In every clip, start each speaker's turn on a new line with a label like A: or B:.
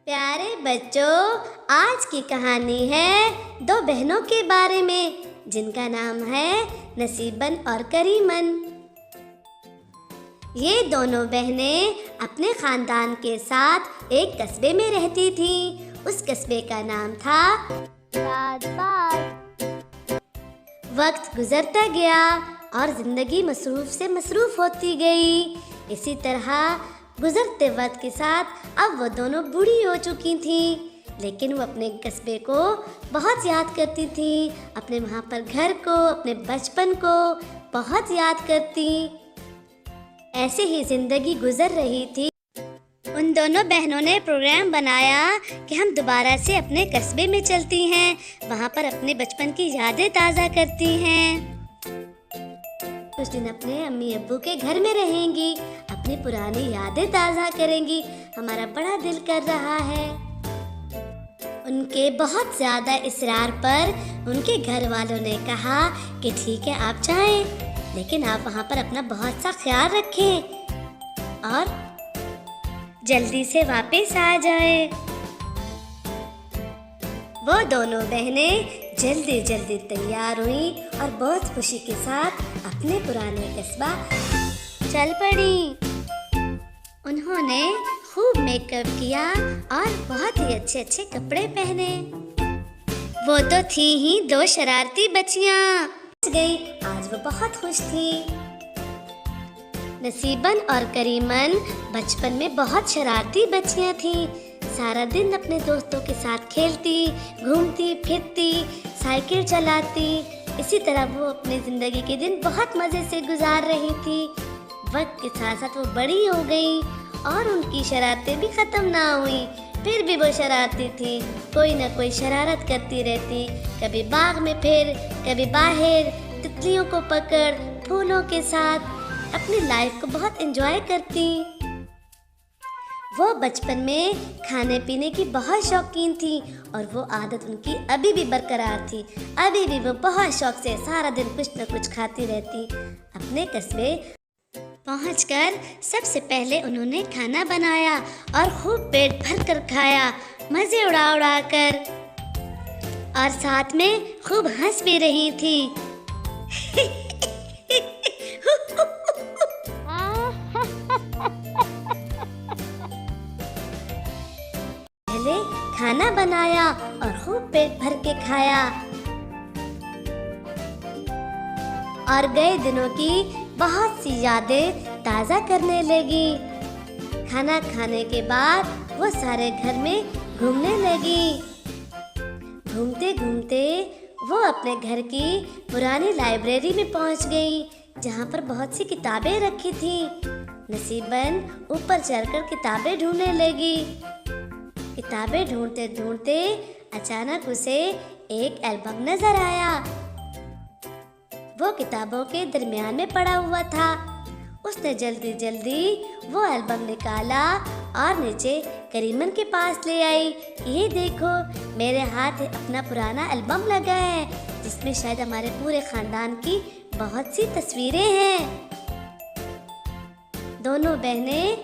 A: प्यारे बच्चों, आज की कहानी है दो बहनों के बारे में जिनका नाम है नसीबन और करीमन। ये दोनों बहनें अपने खानदान के साथ एक कस्बे में रहती थीं। उस कस्बे का नाम था राजबाग। वक्त गुजरता गया और जिंदगी मसरूफ से मसरूफ होती गई। इसी तरह गुजरते वक्त के साथ अब वो दोनों बूढ़ी हो चुकी थीं, लेकिन वो अपने कस्बे को बहुत याद करती थीं। अपने वहाँ पर घर को, अपने बचपन को बहुत याद करती। ऐसे ही जिंदगी गुजर रही थी। उन दोनों बहनों ने प्रोग्राम बनाया कि हम दोबारा से अपने कस्बे में चलती हैं, वहाँ पर अपने बचपन की यादें ताज़ा करती हैं। कुछ दिन अपने अम्मी अब्बू के घर में रहेंगी, अपनी पुरानी यादें ताज़ा करेंगी। हमारा बड़ा दिल कर रहा है। उनके बहुत ज़्यादा इसरार पर उनके घर वालों ने कहा कि ठीक है, आप जाएं, लेकिन आप वहाँ पर अपना बहुत सा ख्याल रखें और जल्दी से वापस आ जाएं। वो दोनों बहनें जल्दी जल्दी तैयार हुई और बहुत खुशी के साथ अपने पुराने कस्बा चल पड़ी। उन्होंने खूब मेकअप किया और बहुत ही अच्छे अच्छे कपड़े पहने। वो तो थी ही दो शरारती बच्चियां। गई, आज वो बहुत खुश थी। नसीबन और करीमन बचपन में बहुत शरारती बच्चियां थीं। सारा दिन अपने दोस्तों के साथ खेलती, घूमती फिरती, साइकिल चलाती। इसी तरह वो अपनी ज़िंदगी के दिन बहुत मज़े से गुजार रही थी। वक्त के साथ साथ वो बड़ी हो गई और उनकी शरारतें भी ख़त्म ना हुई। फिर भी वो शरारती थी, कोई ना कोई शरारत करती रहती। कभी बाग में फिर, कभी बाहर, तितलियों को पकड़, फूलों के साथ अपनी लाइफ को बहुत एंजॉय करती। वो बचपन में खाने पीने की बहुत शौकीन थी और वो आदत उनकी अभी भी बरकरार थी। अभी भी वो बहुत शौक से सारा दिन कुछ न कुछ खाती रहती। अपने कस्बे पहुंचकर सबसे पहले उन्होंने खाना बनाया और खूब पेट भर कर खाया, मज़े उड़ा उड़ा कर, और साथ में खूब हंस भी रही थी। पहले खाना बनाया और खूब पेट भर के खाया और गए दिनों की बहुत सी यादें ताज़ा करने लगी। खाना खाने के बाद वो सारे घर में घूमने लगी। घूमते घूमते वो अपने घर की पुरानी लाइब्रेरी में पहुंच गई, जहां पर बहुत सी किताबें रखी थी। नसीबन ऊपर चढ़कर किताबें ढूंढने लगी। किताबें ढूंढते ढूंढते अचानक उसे एक एल्बम नजर आया। वो किताबों के दरमियान में पड़ा हुआ था। उसने जल्दी जल्दी वो एल्बम निकाला और नीचे करीमन के पास ले आई। ये देखो, मेरे हाथ अपना पुराना एल्बम लगा है, जिसमें शायद हमारे पूरे खानदान की बहुत सी तस्वीरें हैं। दोनों बहनें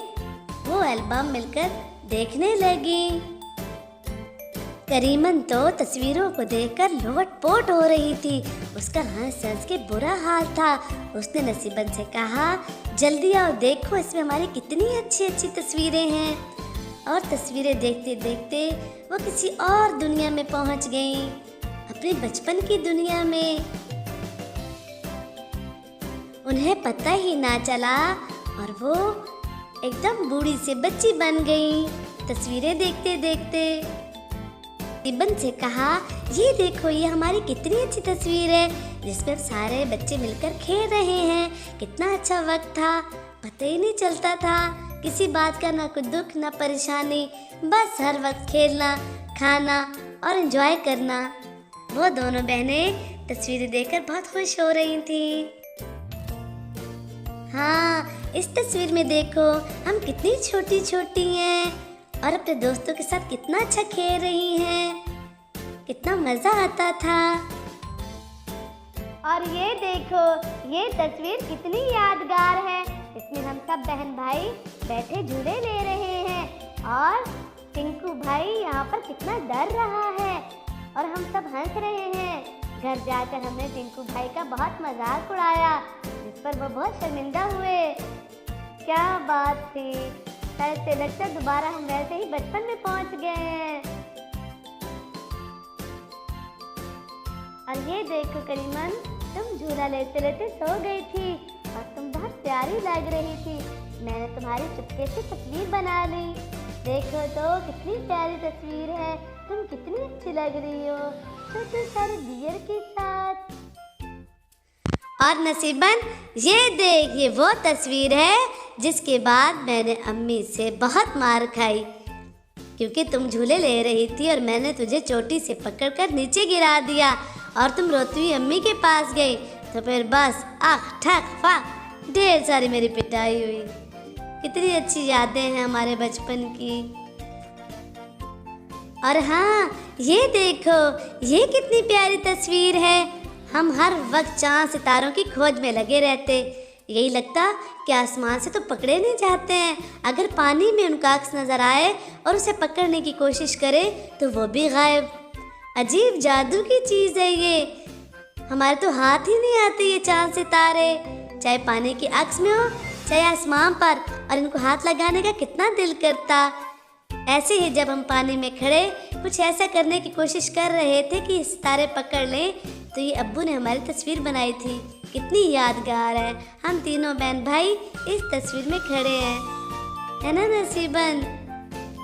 A: वो एल्बम मिलकर देखने लगी। करीमन तो तस्वीरों को देखकर लोटपोट हो रही थी। उसका हंस हंस के बुरा हाल था। उसने नसीबन से कहा, जल्दी आओ, देखो इसमें हमारी कितनी अच्छी अच्छी तस्वीरें हैं। और तस्वीरें देखते देखते वो किसी और दुनिया में पहुंच गई, अपने बचपन की दुनिया में। उन्हें पता ही ना चला और वो एकदम बूढ़ी से बच्ची बन गई तस्वीरें देखते देखते। नसीबन से कहा, ये देखो, ये हमारी कितनी अच्छी तस्वीर है, जिसमें सारे बच्चे मिलकर खेल रहे हैं। कितना अच्छा वक्त था, पता ही नहीं चलता था किसी बात का, ना कुछ दुख ना परेशानी, बस हर वक्त खेलना, खाना और एंजॉय करना। वो दोनों बहनें तस्वीरें देखकर बहुत खुश हो रही थी। हाँ, इस तस्वीर में देखो, हम कितनी छोटी छोटी हैं और अपने दोस्तों के साथ कितना अच्छा खेल रही हैं। कितना मज़ा आता था। और ये देखो, ये तस्वीर कितनी यादगार है। इसमें हम सब बहन भाई बैठे झूले ले रहे हैं और टिंकू भाई यहाँ पर कितना डर रहा है और हम सब हंस रहे हैं। घर जाकर हमने टिंकू भाई का बहुत मजाक उड़ाया, जिस पर वो बहुत शर्मिंदा हुए। क्या बात थी, शायद से लगता है दोबारा हम वैसे ही बचपन में पहुंच गए हैं। और ये देखो करीमन, तुम झूला लेते लेते सो गई थी और तुम बहुत प्यारी लग रही थी। मैंने तुम्हारी चुपके से तस्वीर बना ली। देखो तो कितनी प्यारी तस्वीर है, तुम कितनी अच्छी लग रही हो छोटे सारे बियर के साथ। और नसीबन, ये देख, ये वो तस्वीर है जिसके बाद मैंने अम्मी से बहुत मार खाई, क्योंकि तुम झूले ले रही थी और मैंने तुझे चोटी से पकड़कर नीचे गिरा दिया और तुम रोती हुई अम्मी के पास गई। तो फिर बस आख ठक फाक ढेर सारी मेरी पिटाई हुई। कितनी अच्छी यादें हैं हमारे बचपन की। और हाँ, ये देखो, ये कितनी प्यारी तस्वीर है। हम हर वक्त चांद सितारों की खोज में लगे रहते। यही लगता कि आसमान से तो पकड़े नहीं जाते हैं। अगर पानी में उनका अक्स नज़र आए और उसे पकड़ने की कोशिश करे तो वो भी गायब। अजीब जादू की चीज़ है ये। हमारे तो हाथ ही नहीं आते ये चांद सितारे, चाहे पानी की अक्स में हो चाहे आसमान पर, और इनको हाथ लगाने का कितना दिल करता। ऐसे ही जब हम पानी में खड़े कुछ ऐसा करने की कोशिश कर रहे थे कि सितारे पकड़ लें, तो ये अब्बू ने हमारी तस्वीर बनाई थी। कितनी यादगार है। हम तीनों बहन भाई इस तस्वीर में खड़े हैं, है ना नसीबन?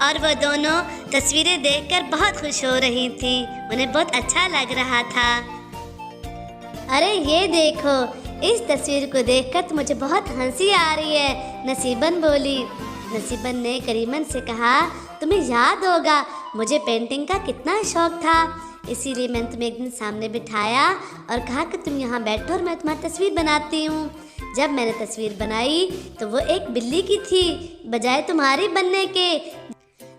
A: और वो दोनों तस्वीरें देखकर बहुत खुश हो रही थी, उन्हें बहुत अच्छा लग रहा था। अरे ये देखो, इस तस्वीर को देखकर तो मुझे बहुत हंसी आ रही है, नसीबन बोली। नसीबन ने करीमन से कहा, तुम्हें याद होगा मुझे पेंटिंग का कितना शौक था, इसीलिए मैंने तुम्हें एक दिन सामने बिठाया और कहा कि तुम यहाँ बैठो और मैं तुम्हारी तस्वीर बनाती हूँ। जब मैंने तस्वीर बनाई तो वो एक बिल्ली की थी, बजाय तुम्हारी बनने के।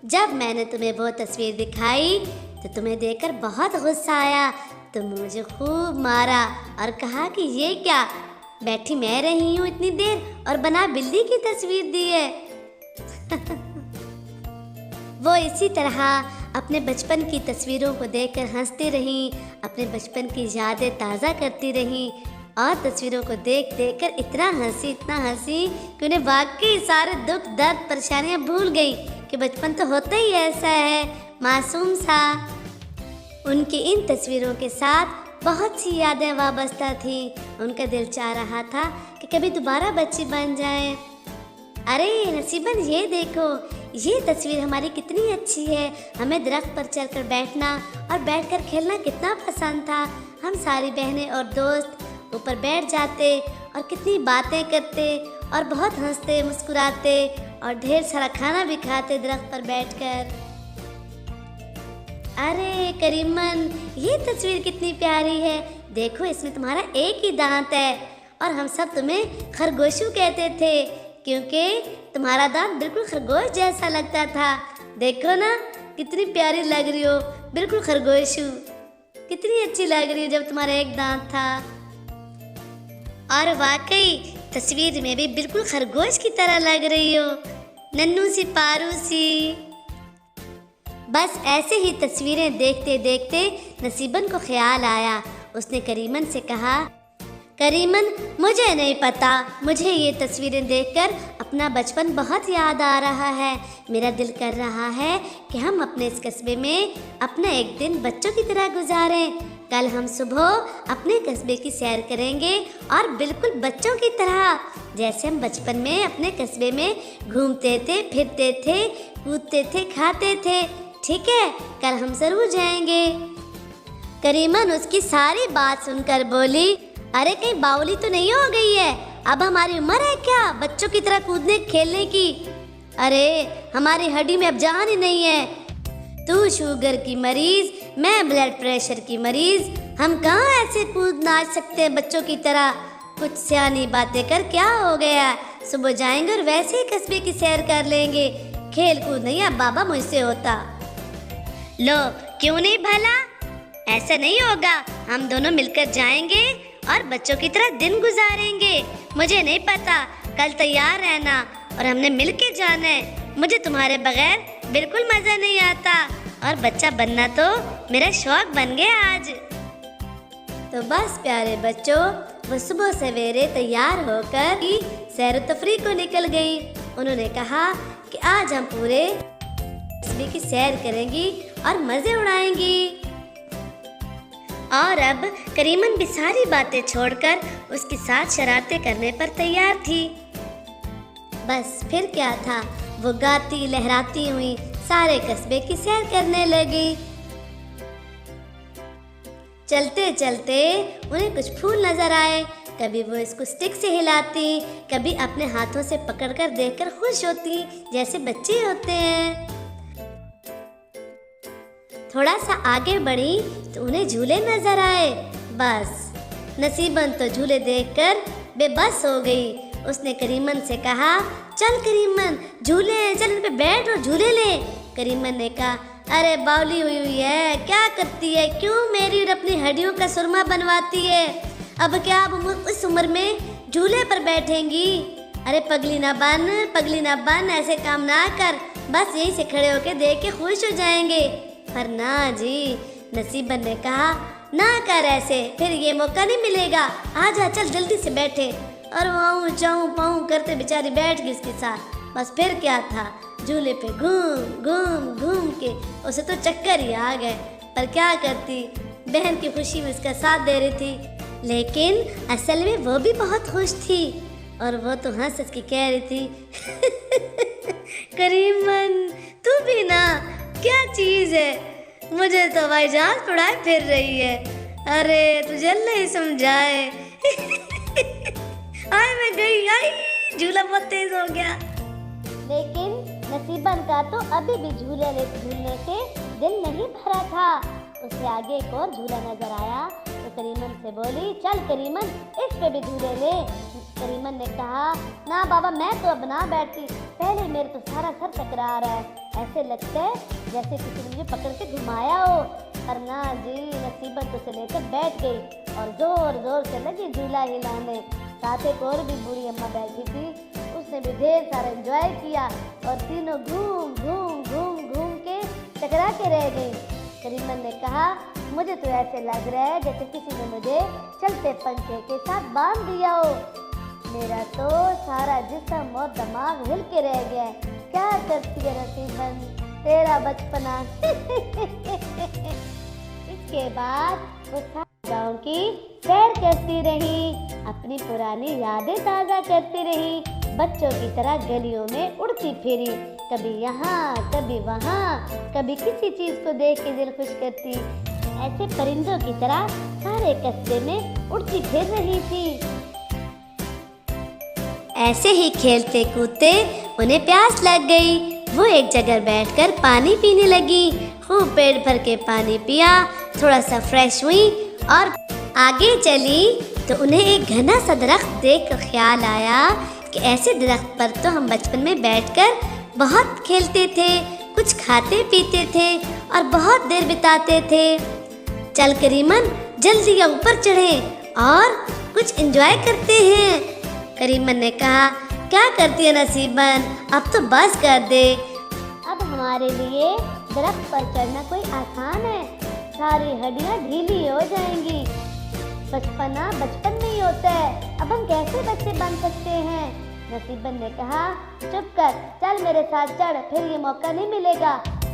A: जब मैंने तुम्हें वो तस्वीर दिखाई तो तुम्हें देखकर बहुत गुस्सा आया। तुमने मुझे खूब मारा और कहा कि ये क्या, बैठी मैं रही हूँ इतनी देर और बना बिल्ली की तस्वीर दी है। वो इसी तरह अपने बचपन की तस्वीरों को देखकर हंसती रहीं, अपने बचपन की यादें ताज़ा करती रहीं और तस्वीरों को देख देख कर इतना हंसी कि उन्हें वाकई सारे दुख दर्द परेशानियां भूल गई कि बचपन तो होता ही ऐसा है, मासूम सा। उनकी इन तस्वीरों के साथ बहुत सी यादें वाबस्ता थीं। उनका दिल चाह रहा था कि कभी दोबारा बच्ची बन जाएं। अरे नसीबन, ये देखो, ये तस्वीर हमारी कितनी अच्छी है। हमें दरख्त पर चढ़कर बैठना और बैठकर खेलना कितना पसंद था। हम सारी बहनें और दोस्त ऊपर बैठ जाते और कितनी बातें करते और बहुत हंसते मुस्कुराते और ढेर सारा खाना भी खाते दरख्त पर बैठकर। अरे करीमन, ये तस्वीर कितनी प्यारी है। देखो, इसमें तुम्हारा एक ही दांत है और हम सब तुम्हें खरगोशू कहते थे, क्योंकि तुम्हारा दांत बिल्कुल खरगोश जैसा लगता था। देखो ना, कितनी प्यारी लग रही हो, बिल्कुल खरगोशू। कितनी अच्छी लग रही हो जब तुम्हारा एक दांत था। और वाकई तस्वीर में भी बिल्कुल खरगोश की तरह लग रही हो, नन्नू सी पारू सी। बस ऐसे ही तस्वीरें देखते देखते नसीबन को ख्याल आया। उसने करीमन से कहा, करीमन, मुझे नहीं पता, मुझे ये तस्वीरें देखकर अपना बचपन बहुत याद आ रहा है। मेरा दिल कर रहा है कि हम अपने इस कस्बे में अपना एक दिन बच्चों की तरह गुजारें। कल हम सुबह अपने कस्बे की सैर करेंगे और बिल्कुल बच्चों की तरह, जैसे हम बचपन में अपने कस्बे में घूमते थे, फिरते थे, कूदते थे, खाते थे। ठीक है, कल हम ज़रूर जाएंगे। करीमन उसकी सारी बात सुनकर बोली, अरे कहीं बावली तो नहीं हो गई है? अब हमारी उम्र है क्या बच्चों की तरह कूदने खेलने की? अरे हमारी हड्डी में अब जान ही नहीं है। तू शुगर की मरीज, मैं ब्लड प्रेशर की मरीज, हम कहाँ ऐसे कूद नाच सकते हैं बच्चों की तरह? कुछ सियानी बातें कर क्या हो गया? सुबह जाएंगे और वैसे ही कस्बे की सैर कर लेंगे। खेल कूद नहीं अब बाबा मुझसे होता। लो, क्यों नहीं भला? ऐसा नहीं होगा, हम दोनों मिलकर जाएंगे और बच्चों की तरह दिन गुजारेंगे। मुझे नहीं पता, कल तैयार रहना और हमने मिलके जाना है। मुझे तुम्हारे बगैर बिल्कुल मज़ा नहीं आता और बच्चा बनना तो मेरा शौक बन गया आज। तो बस प्यारे बच्चों, वो सुबह सवेरे तैयार होकर सैर तफरी को निकल गई। उन्होंने कहा कि आज हम पूरे कस्बे की सैर करेंगी और मज़े उड़ाएंगी। और अब करीमन भी सारी बातें छोड़कर उसके साथ शरारतें करने पर तैयार थी। बस फिर क्या था, वो गाती लहराती हुई सारे कस्बे की सैर करने लगी। चलते चलते उन्हें कुछ फूल नजर आए। कभी वो इसको स्टिक से हिलाती, कभी अपने हाथों से पकड़कर देखकर खुश होती जैसे बच्चे होते हैं। थोड़ा सा आगे बढ़ी तो उन्हें झूले नजर आए। बस नसीबन तो झूले देखकर बेबस हो गई। उसने करीमन से कहा, चल करीमन झूले हैं, चल इन पे बैठ और झूले ले। करीमन ने कहा, अरे बावली हुई है, क्या करती है, क्यों मेरी और अपनी हड्डियों का सुरमा बनवाती है। अब क्या अब इस उम्र में झूले पर बैठेंगी। अरे पगली ना बन, ऐसे काम ना कर, बस यहीं से खड़े होके देख के खुश हो जाएंगे। पर ना जी, नसीबन ने कहा, ना कर ऐसे, फिर ये मौका नहीं मिलेगा, आजा चल जल्दी से बैठे। और वाऊँ चाऊँ पाऊँ करते बेचारी बैठ गई उसके साथ। बस फिर क्या था, झूले पे घूम के उसे तो चक्कर ही आ गए। पर क्या करती, बहन की खुशी में उसका साथ दे रही थी। लेकिन असल में वो भी बहुत खुश थी और वो तो हंस के कह रही थी करीमन तू भी ना, क्या चीज़ है, मुझे तो भाईजान पढ़ाए फिर रही है। अरे तुझे अल्लाह ही समझाए। आए मैं गई, आई झूला बहुत तेज हो गया। लेकिन नसीबन का तो अभी भी झूलने से दिल नहीं भरा था। उसे आगे एक और झूला नजर आया तो करीमन से बोली, चल करीमन इस पे भी झूले ले। करीमन ने कहा, ना बाबा मैं तो अब ना बैठती, पहले मेरे तो सारा सर टकरा रहा है, ऐसे लगता है जैसे किसी ने मुझे पकड़ के घुमाया हो। पर ना जी, नसीबन तो से लेकर बैठ गई और जोर जोर से लगी झूला हिलाने। साथ एक और भी बूढ़ी अम्मा बैठी थी, उसने भी ढेर सारा एंजॉय किया और तीनों घूम के टकरा के रह गई। करीमन ने कहा, मुझे तो ऐसे लग रहा है जैसे किसी ने मुझे चलते पंखे के साथ बांध दिया हो। मेरा तो सारा जिस्म और दिमाग हिल के रह गया है। क्या करती है नसीबन, तेरा बचपना। इसके बाद वो गाँव की सैर करती रही, अपनी पुरानी यादें ताज़ा करती रही, बच्चों की तरह गलियों में उड़ती फिरी, कभी यहाँ कभी वहाँ, कभी किसी चीज़ को देख के दिल खुश करती। ऐसे परिंदों की तरह सारे कस्बे में उड़ती फिर रही थी। ऐसे ही खेलते कूदते उन्हें प्यास लग गई। वो एक जगह बैठकर पानी पीने लगी। खूब पेट भर के पानी पिया, थोड़ा सा फ्रेश हुई और आगे चली तो उन्हें एक घना सा दरख्त देखकर ख्याल आया कि ऐसे दरख्त पर तो हम बचपन में बैठकर बहुत खेलते थे, कुछ खाते पीते थे और बहुत देर बिताते थे। चल करीमन जल्दी ऊपर चढ़े और कुछ एंजॉय करते हैं। करीमन ने कहा, क्या करती है नसीबन, अब तो बस कर दे। अब हमारे लिए दरख्त पर चढ़ना कोई आसान है, सारी हड्डियाँ ढीली हो जाएंगी। बचपना बचपन में ही होता है, अब हम कैसे बच्चे बन सकते हैं। नसीबन ने कहा, चुप कर, चल मेरे साथ चढ़, फिर ये मौका नहीं मिलेगा।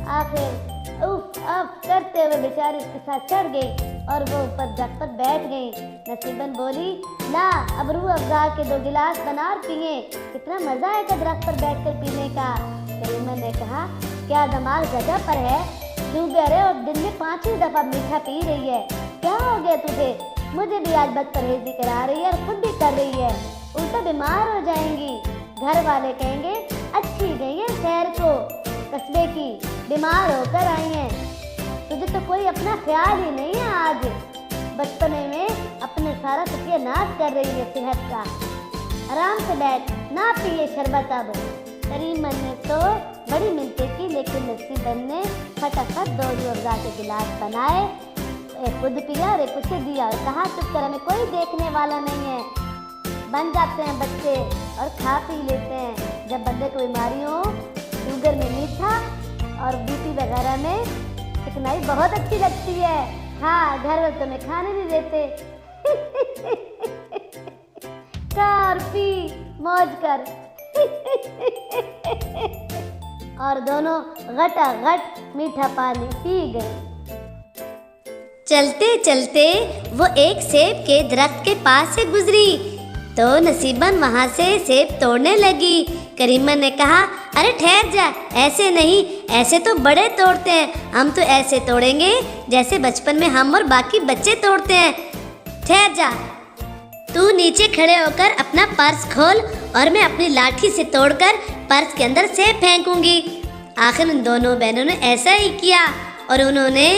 A: आखिर उफ करते हुए बेचारी उसके साथ चढ़ गई और वो ऊपर दरख्त पर बैठ गई। नसीबन बोली, ला अब रूह अफ़ज़ा के 2 गिलास बना और पिए, कितना मज़ा आएगा दरख्त पर बैठकर पीने का। करीमन ने कहा, क्या दिमाग जगह पर है, डूबे रहे और दिन में 5 दफ़ा मीठा पी रही है, क्या हो गया तुझे। मुझे भी आज बदपरहेज़ी करा रही है और खुद भी कर रही है, उल्टा बीमार हो जाएंगी। घर वाले कहेंगे अच्छी गई है सैर को कस्बे की, बीमार होकर आई हैं। तुझे तो कोई अपना ख्याल ही नहीं है, आज बचपने में अपने सारा सत्यानाश कर रही है सेहत का। आराम से बैठ, ना पिए शरबत। अब करीमन ने तो बड़ी मिन्नतें की, लेकिन नसीबन ने फटाफट 2 रूह अफ़ज़ा के गिलास बनाए, एक खुद पिया और एक उसे दिया और कहा, चुप कर, हमें कोई देखने वाला नहीं है। बन जाते हैं बच्चे और खा पी लेते हैं। जब बंदे को बीमारी हो, शुगर में मीठा और बीपी वगैरह में चिकनाई बहुत अच्छी लगती है। हाँ, घर में तुम्हें खाने नहीं देते। खा और पी, मौज कर। और दोनों घटाघट मीठा पानी पी गए। चलते चलते वो एक सेब के दरख्त के पास से गुजरी तो नसीबन वहाँ से सेब तोड़ने लगी। करीमन ने कहा, अरे ठहर जा, ऐसे नहीं, ऐसे तो बड़े तोड़ते हैं, हम तो ऐसे तोड़ेंगे जैसे बचपन में हम और बाकी बच्चे तोड़ते हैं। ठहर जा, तू नीचे खड़े होकर अपना पर्स खोल और मैं अपनी लाठी से तोड़कर पर्स के अंदर सेब फेंकूंगी। आखिर उन दोनों बहनों ने ऐसा ही किया और उन्होंने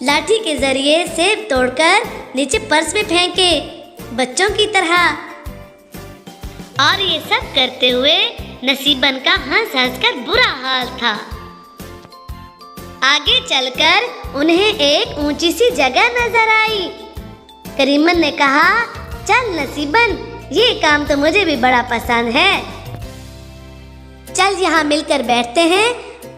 A: लाठी के जरिए सेब तोड़कर नीचे पर्स में फेंके बच्चों की तरह। और ये सब करते हुए नसीबन का हंस हंस कर बुरा हाल था। आगे चलकर उन्हें एक ऊंची सी जगह नजर आई। करीमन ने कहा, चल नसीबन, ये काम तो मुझे भी बड़ा पसंद है, चल यहाँ मिलकर बैठते हैं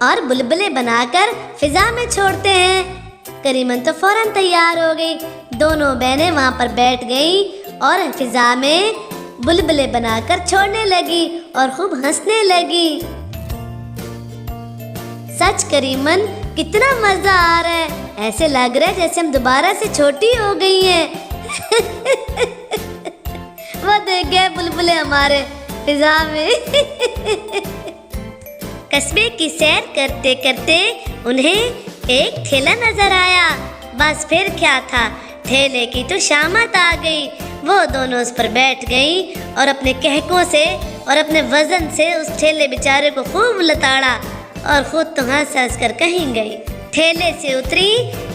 A: और बुलबुलें बनाकर फिजा में छोड़ते हैं। करीमन तो फौरन तैयार हो गई। दोनों बहनें वहाँ पर बैठ गईं और फिजा में बुलबुले बनाकर छोड़ने लगी और खूब हंसने लगी। सच करीमन, कितना मजा आ रहा है, ऐसे लग रहा है जैसे हम दोबारा से छोटी हो गई हैं। वो देख गए बुलबुले हमारे फिजा में। कस्बे की सैर करते करते उन्हें एक ठेला नजर आया। बस फिर क्या था, ठेले की तो शामत आ गई। वो दोनों उस पर बैठ गई और अपने कहकों से और अपने वजन से उस ठेले बेचारे को खूब लताड़ा और खुद तो हंस हंस कर कहीं गई। ठेले से उतरी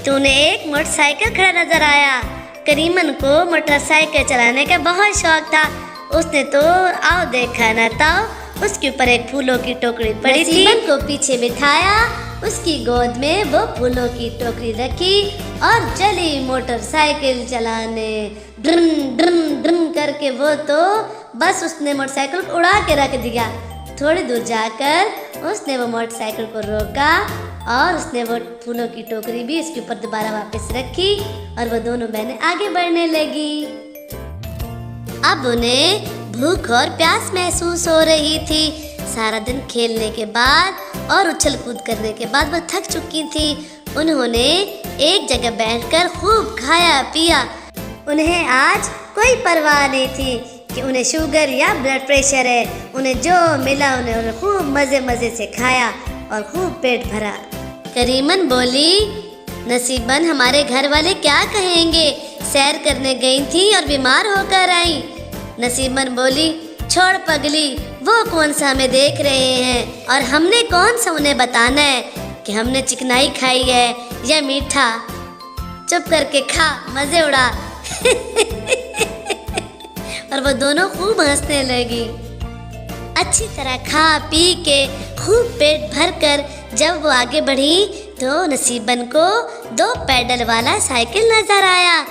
A: तो उन्हें एक मोटरसाइकिल खड़ा नजर आया। करीमन को मोटरसाइकिल चलाने का बहुत शौक था। उसने तो आओ देखा न ताओ, उसके ऊपर एक फूलों की टोकरी पड़ी थी। नसीबन को पीछे बिठाया, उसकी गोद में वो फूलों की टोकरी रखी और चली मोटरसाइकिल चलाने। ड्रम ड्रम ड्रम करके वो तो बस उसने मोटरसाइकिल को उड़ा के रख दिया। थोड़ी दूर जाकर उसने वो मोटरसाइकिल को रोका और उसने वो फूलों की टोकरी भी इसके ऊपर दोबारा वापस रखी और वो दोनों बहनें आगे बढ़ने लगी। अब उन्हें भूख और प्यास महसूस हो रही थी। सारा दिन खेलने के बाद और उछल कूद करने के बाद वो थक चुकी थी। उन्होंने एक जगह बैठकर खूब खाया पिया। उन्हें आज कोई परवाह नहीं थी कि उन्हें शुगर या ब्लड प्रेशर है। उन्हें जो मिला उन्हें खूब मज़े मज़े से खाया और खूब पेट भरा। करीमन बोली, नसीबन, हमारे घर वाले क्या कहेंगे, सैर करने गई थी और बीमार होकर आई। नसीबन बोली, छोड़ पगली, वो कौन सा हमें देख रहे हैं और हमने कौन सा उन्हें बताना है कि हमने चिकनाई खाई है या मीठा। चुप करके खा, मजे उड़ा। और वो दोनों खूब हंसने लगी। अच्छी तरह खा पी के खूब पेट भरकर जब वो आगे बढ़ी तो नसीबन को 2 पैडल वाला साइकिल नजर आया।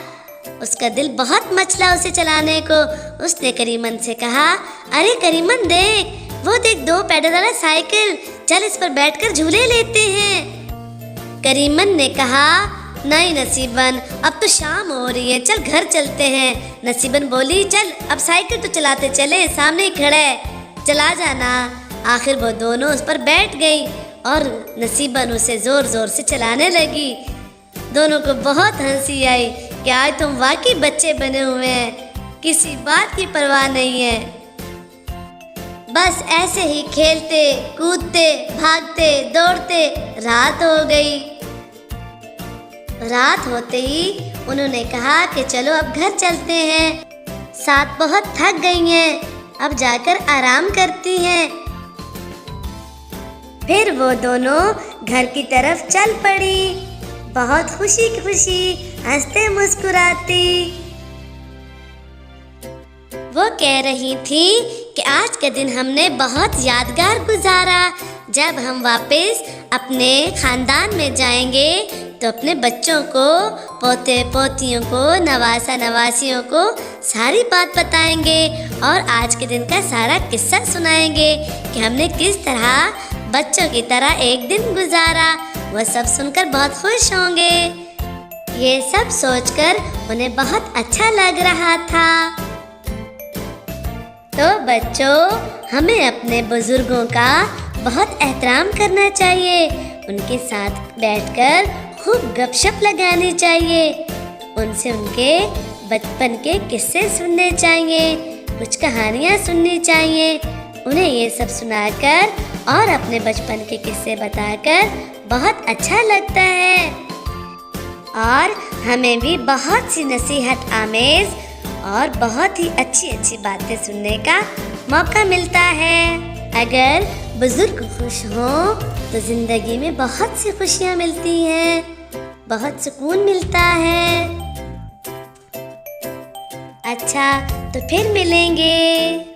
A: उसका दिल बहुत मचला उसे चलाने को। उसने करीमन से कहा, अरे करीमन देख, वो देख 2 पैडल वाला साइकिल, चल इस पर बैठकर झूले लेते हैं। करीमन ने कहा, नहीं नसीबन, अब तो शाम हो रही है, चल घर चलते हैं। नसीबन बोली, चल अब साइकिल तो चलाते चले, सामने ही खड़ा है, चला जाना। आखिर वो दोनों उस पर बैठ गई और नसीबन उसे जोर जोर से चलाने लगी। दोनों को बहुत हंसी आई कि आज तुम वाकई बच्चे बने हुए हैं, किसी बात की परवाह नहीं है। बस ऐसे ही खेलते कूदते भागते दौड़ते रात हो गई। रात होते ही उन्होंने कहा कि चलो अब घर चलते हैं, साथ बहुत थक गई हैं, अब जाकर आराम करती हैं। फिर वो दोनों घर की तरफ चल पड़ी, बहुत खुशी खुशी हंसते मुस्कुराती। वो कह रही थी कि आज का दिन हमने बहुत यादगार गुजारा। जब हम वापस अपने खानदान में जाएंगे तो अपने बच्चों को, पोते पोतियों को, नवासा नवासियों को सारी बात बताएंगे और आज के दिन का सारा किस्सा सुनाएंगे कि हमने किस तरह बच्चों की तरह एक दिन गुजारा। वह सब सुनकर बहुत खुश होंगे। ये सब सोचकर उन्हें बहुत अच्छा लग रहा था। तो बच्चों, हमें अपने बुजुर्गों का बहुत एहतराम करना चाहिए। उनके साथ बैठकर खूब गपशप लगानी चाहिए। उनसे उनके बचपन के किस्से सुनने चाहिए, कुछ कहानियाँ सुननी चाहिए। उन्हें ये सब सुनाकर और अपने बचपन के किस्से बताकर बहुत अच्छा लगता है। और हमें भी बहुत सी नसीहत आमेज और बहुत ही अच्छी अच्छी बातें सुनने का मौका मिलता है। अगर बुजुर्ग खुश हों तो जिंदगी में बहुत सी खुशियाँ मिलती हैं, बहुत सुकून मिलता है। अच्छा, तो फिर मिलेंगे।